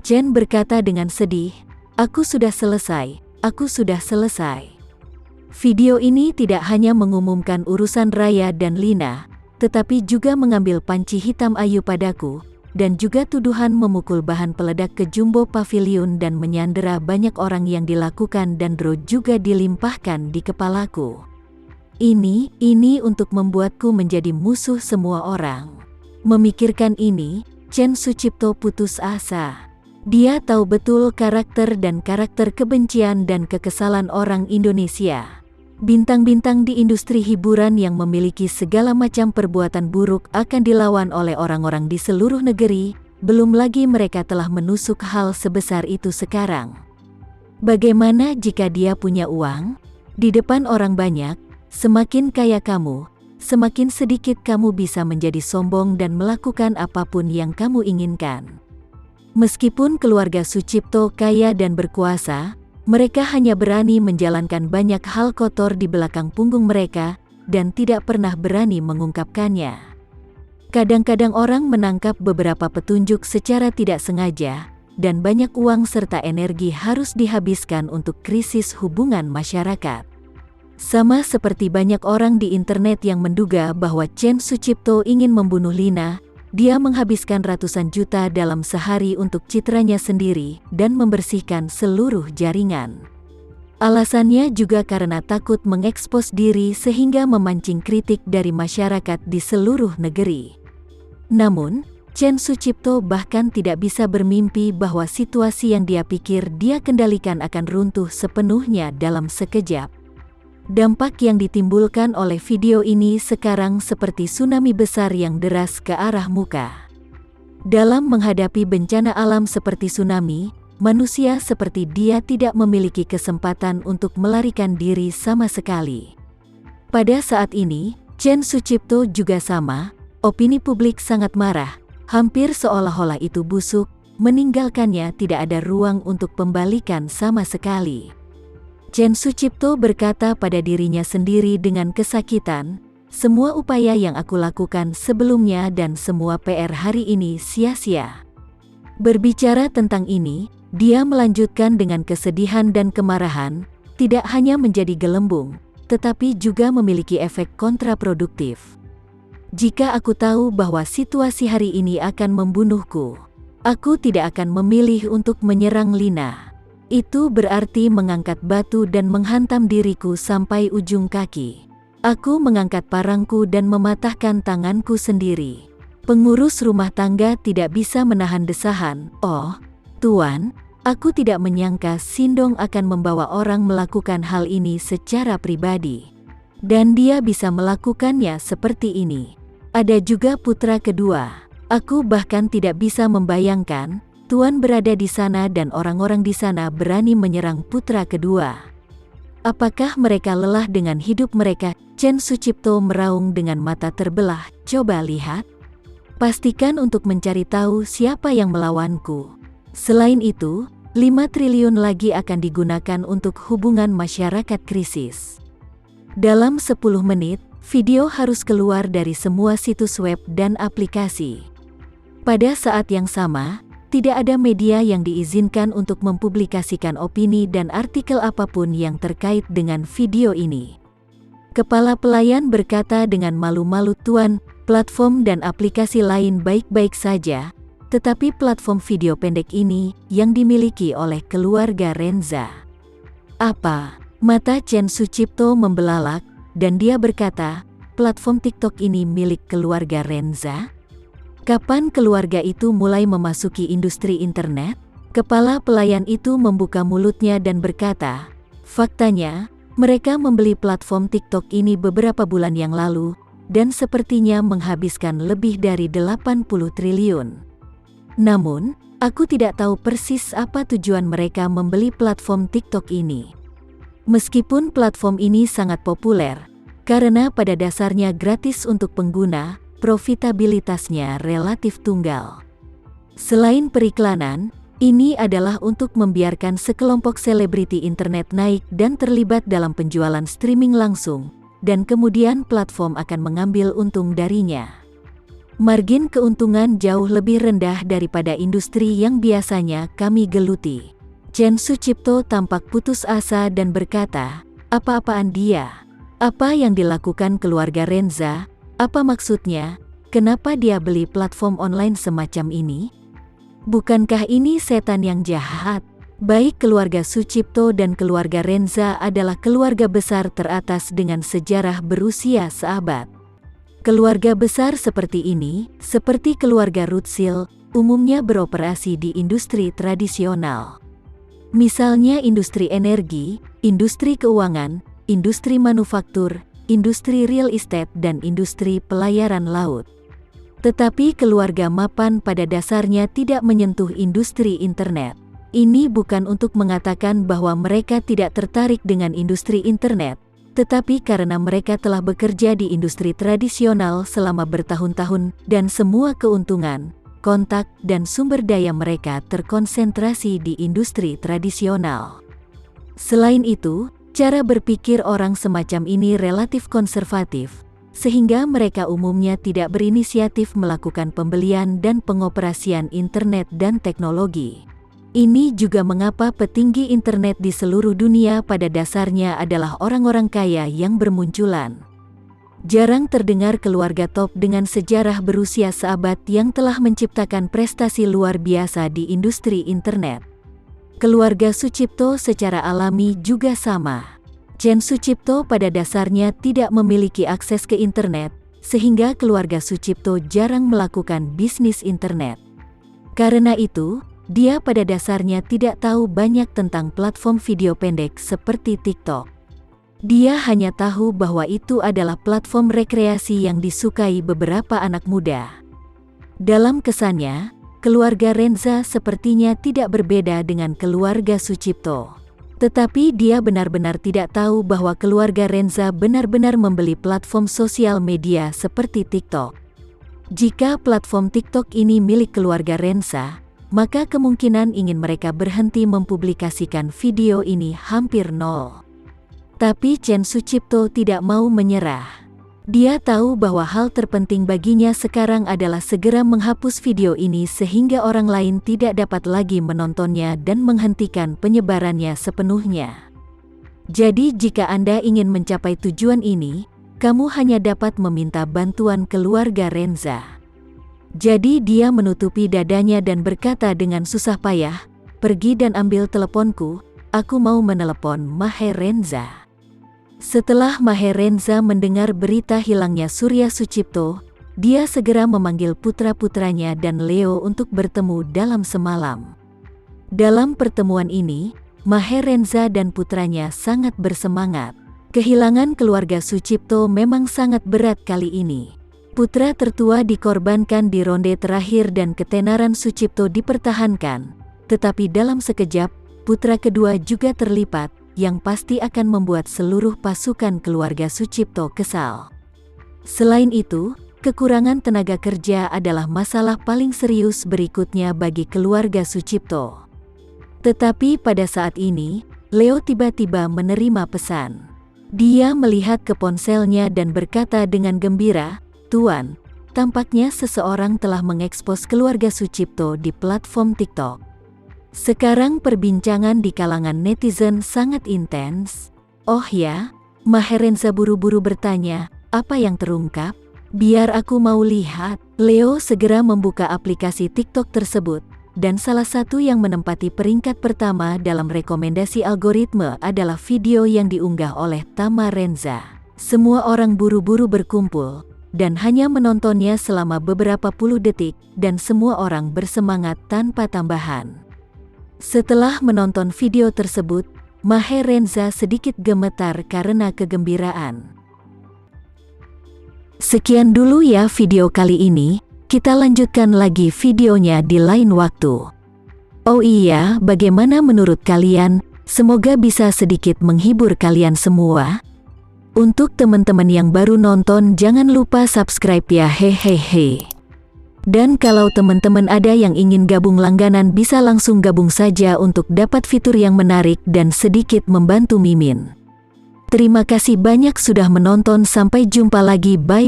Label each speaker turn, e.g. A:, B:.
A: Chen berkata dengan sedih, "Aku sudah selesai, aku sudah selesai." Video ini tidak hanya mengumumkan urusan Raya dan Lina, tetapi juga mengambil panci hitam Ayu padaku, dan juga tuduhan memukul bahan peledak ke Jumbo Pavilion dan menyandera banyak orang yang dilakukan dan Dro juga dilimpahkan di kepalaku. Ini untuk membuatku menjadi musuh semua orang. Memikirkan ini, Chen Sucipto putus asa. Dia tahu betul karakter kebencian dan kekesalan orang Indonesia. Bintang-bintang di industri hiburan yang memiliki segala macam perbuatan buruk akan dilawan oleh orang-orang di seluruh negeri, belum lagi mereka telah menusuk hal sebesar itu sekarang. Bagaimana jika dia punya uang? Di depan orang banyak, semakin kaya kamu, semakin sedikit kamu bisa menjadi sombong dan melakukan apapun yang kamu inginkan. Meskipun keluarga Sucipto kaya dan berkuasa, mereka hanya berani menjalankan banyak hal kotor di belakang punggung mereka dan tidak pernah berani mengungkapkannya. Kadang-kadang orang menangkap beberapa petunjuk secara tidak sengaja, dan banyak uang serta energi harus dihabiskan untuk krisis hubungan masyarakat. Sama seperti banyak orang di internet yang menduga bahwa Chen Sucipto ingin membunuh Lina, dia menghabiskan ratusan juta dalam sehari untuk citranya sendiri dan membersihkan seluruh jaringan. Alasannya juga karena takut mengekspos diri sehingga memancing kritik dari masyarakat di seluruh negeri. Namun, Chen Sucipto bahkan tidak bisa bermimpi bahwa situasi yang dia pikir dia kendalikan akan runtuh sepenuhnya dalam sekejap. Dampak yang ditimbulkan oleh video ini sekarang seperti tsunami besar yang deras ke arah muka. Dalam menghadapi bencana alam seperti tsunami, manusia seperti dia tidak memiliki kesempatan untuk melarikan diri sama sekali. Pada saat ini, Chen Sucipto juga sama, opini publik sangat marah, hampir seolah-olah itu busuk, meninggalkannya tidak ada ruang untuk pembalikan sama sekali. Chen Sucipto berkata pada dirinya sendiri dengan kesakitan, "Semua upaya yang aku lakukan sebelumnya dan semua PR hari ini sia-sia." Berbicara tentang ini, dia melanjutkan dengan kesedihan dan kemarahan, tidak hanya menjadi gelembung, tetapi juga memiliki efek kontraproduktif. "Jika aku tahu bahwa situasi hari ini akan membunuhku, aku tidak akan memilih untuk menyerang Lina. Itu berarti mengangkat batu dan menghantam diriku sampai ujung kaki. Aku mengangkat parangku dan mematahkan tanganku sendiri. Pengurus rumah tangga tidak bisa menahan desahan. Oh, Tuan, aku tidak menyangka Sindong akan membawa orang melakukan hal ini secara pribadi. Dan dia bisa melakukannya seperti ini. Ada juga putra kedua. Aku bahkan tidak bisa membayangkan Tuan berada di sana dan orang-orang di sana berani menyerang putra kedua. Apakah mereka lelah dengan hidup mereka?" Chen Sucipto meraung dengan mata terbelah. "Coba lihat. Pastikan untuk mencari tahu siapa yang melawanku. Selain itu, 5 triliun lagi akan digunakan untuk hubungan masyarakat krisis." Dalam 10 menit, video harus keluar dari semua situs web dan aplikasi. Pada saat yang sama, tidak ada media yang diizinkan untuk mempublikasikan opini dan artikel apapun yang terkait dengan video ini. Kepala pelayan berkata dengan malu-malu, "Tuan, platform dan aplikasi lain baik-baik saja, tetapi platform video pendek ini yang dimiliki oleh keluarga Renza." "Apa?" Mata Chen Sucipto membelalak, dan dia berkata, "Platform TikTok ini milik keluarga Renza? Kapan keluarga itu mulai memasuki industri internet?" Kepala pelayan itu membuka mulutnya dan berkata, "Faktanya, mereka membeli platform TikTok ini beberapa bulan yang lalu, dan sepertinya menghabiskan lebih dari 80 triliun. Namun, aku tidak tahu persis apa tujuan mereka membeli platform TikTok ini. Meskipun platform ini sangat populer, karena pada dasarnya gratis untuk pengguna, profitabilitasnya relatif tunggal. Selain periklanan, ini adalah untuk membiarkan sekelompok selebriti internet naik dan terlibat dalam penjualan streaming langsung, dan kemudian platform akan mengambil untung darinya. Margin keuntungan jauh lebih rendah daripada industri yang biasanya kami geluti. Chen Sucipto tampak putus asa dan berkata, apa-apaan dia? Apa yang dilakukan keluarga Renza? Apa maksudnya? Kenapa dia beli platform online semacam ini? Bukankah ini setan yang jahat? Baik keluarga Sucipto dan keluarga Renza adalah keluarga besar teratas dengan sejarah berusia seabad. Keluarga besar seperti ini, seperti keluarga Rothschild, umumnya beroperasi di industri tradisional. Misalnya industri energi, industri keuangan, industri manufaktur, industri real estate dan industri pelayaran laut. Tetapi keluarga mapan pada dasarnya tidak menyentuh industri internet. Ini bukan untuk mengatakan bahwa mereka tidak tertarik dengan industri internet, tetapi karena mereka telah bekerja di industri tradisional selama bertahun-tahun dan semua keuntungan, kontak, dan sumber daya mereka terkonsentrasi di industri tradisional. Selain itu, cara berpikir orang semacam ini relatif konservatif, sehingga mereka umumnya tidak berinisiatif melakukan pembelian dan pengoperasian internet dan teknologi. Ini juga mengapa petinggi internet di seluruh dunia pada dasarnya adalah orang-orang kaya yang bermunculan. Jarang terdengar keluarga top dengan sejarah berusia seabad yang telah menciptakan prestasi luar biasa di industri internet. Keluarga Sucipto secara alami juga sama. Chen Sucipto pada dasarnya tidak memiliki akses ke internet, sehingga keluarga Sucipto jarang melakukan bisnis internet. Karena itu, dia pada dasarnya tidak tahu banyak tentang platform video pendek seperti TikTok. Dia hanya tahu bahwa itu adalah platform rekreasi yang disukai beberapa anak muda. Dalam kesannya, keluarga Renza sepertinya tidak berbeda dengan keluarga Sucipto. Tetapi dia benar-benar tidak tahu bahwa keluarga Renza benar-benar membeli platform sosial media seperti TikTok. Jika platform TikTok ini milik keluarga Renza, maka kemungkinan ingin mereka berhenti mempublikasikan video ini hampir nol. Tapi Chen Sucipto tidak mau menyerah. Dia tahu bahwa hal terpenting baginya sekarang adalah segera menghapus video ini sehingga orang lain tidak dapat lagi menontonnya dan menghentikan penyebarannya sepenuhnya. Jadi jika Anda ingin mencapai tujuan ini, kamu hanya dapat meminta bantuan keluarga Renza. Jadi dia menutupi dadanya dan berkata dengan susah payah, "Pergi dan ambil teleponku, aku mau menelepon Maher Renza." Setelah Maher Renza mendengar berita hilangnya Surya Sucipto, dia segera memanggil putra-putranya dan Leo untuk bertemu dalam semalam. Dalam pertemuan ini, Maher Renza dan putranya sangat bersemangat. Kehilangan keluarga Sucipto memang sangat berat kali ini. Putra tertua dikorbankan di ronde terakhir dan ketenaran Sucipto dipertahankan, tetapi dalam sekejap, putra kedua juga terlipat, yang pasti akan membuat seluruh pasukan keluarga Sucipto kesal. Selain itu, kekurangan tenaga kerja adalah masalah paling serius berikutnya bagi keluarga Sucipto. Tetapi pada saat ini, Leo tiba-tiba menerima pesan. Dia melihat ke ponselnya dan berkata dengan gembira, "Tuan, tampaknya seseorang telah mengekspos keluarga Sucipto di platform TikTok." Sekarang perbincangan di kalangan netizen sangat intens. "Oh ya?" Maher Renza buru-buru bertanya, "Apa yang terungkap? Biar aku mau lihat." Leo segera membuka aplikasi TikTok tersebut, dan salah satu yang menempati peringkat pertama dalam rekomendasi algoritma adalah video yang diunggah oleh Tama Renza. Semua orang buru-buru berkumpul, dan hanya menontonnya selama beberapa puluh detik, dan semua orang bersemangat tanpa tambahan. Setelah menonton video tersebut, Maher Renza sedikit gemetar karena kegembiraan. Sekian dulu ya video kali ini, kita lanjutkan lagi videonya di lain waktu. Oh iya, bagaimana menurut kalian? Semoga bisa sedikit menghibur kalian semua. Untuk teman-teman yang baru nonton, jangan lupa subscribe ya, hehehe. Dan kalau teman-teman ada yang ingin gabung langganan, bisa langsung gabung saja untuk dapat fitur yang menarik dan sedikit membantu Mimin. Terima kasih banyak sudah menonton, sampai jumpa lagi, bye.